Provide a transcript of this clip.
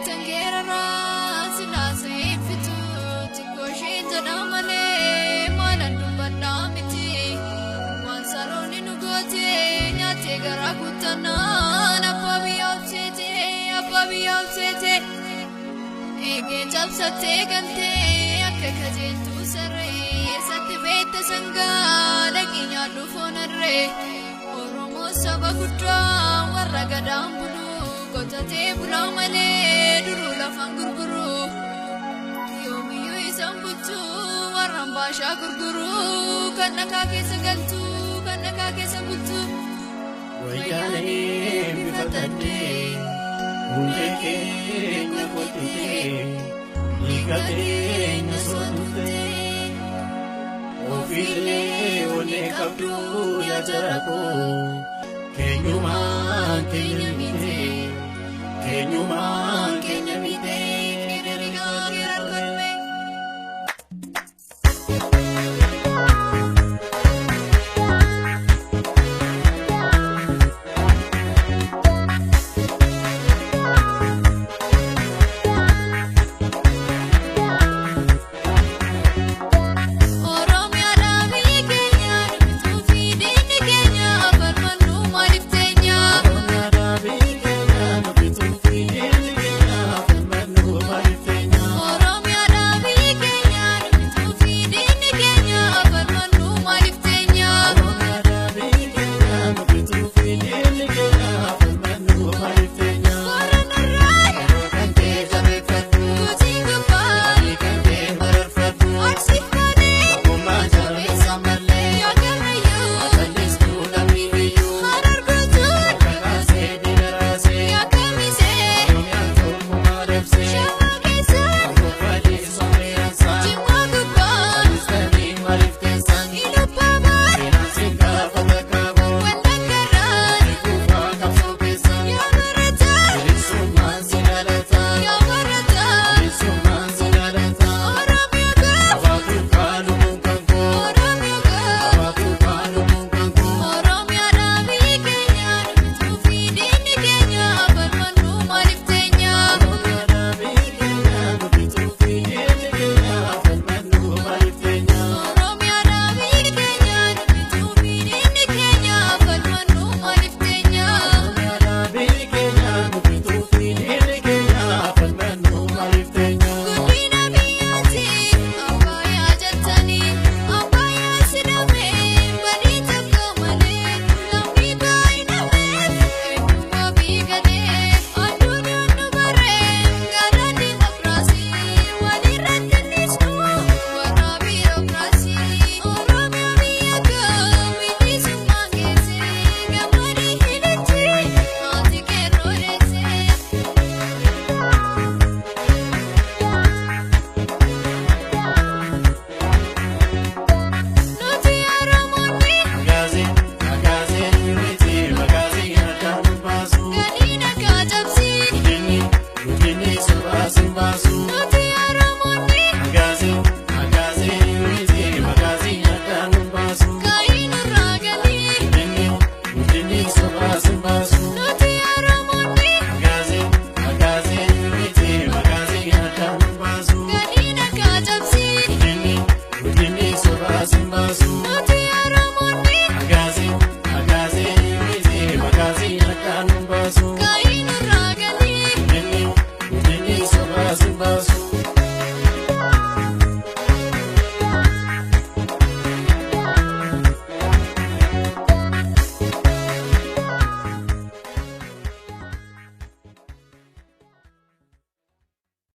tangera rasina sefitu tikoshi tanamale malandu bandamiti wansaroni nugote nyate garakutana apabi obsete ege jabsate gante akakajentu sarre satti bete sanga laginya dufonare oromo sabagudra warragadam bulu kotate bulamale duru lafan gurguru yomiyo isambutu warambasha gurguru kanaka kesagaltu kanaka kesabutu wayane bifatande undeke nyakote nikate nasodute ofile one kabdu ya jarako kenyuma kenyamite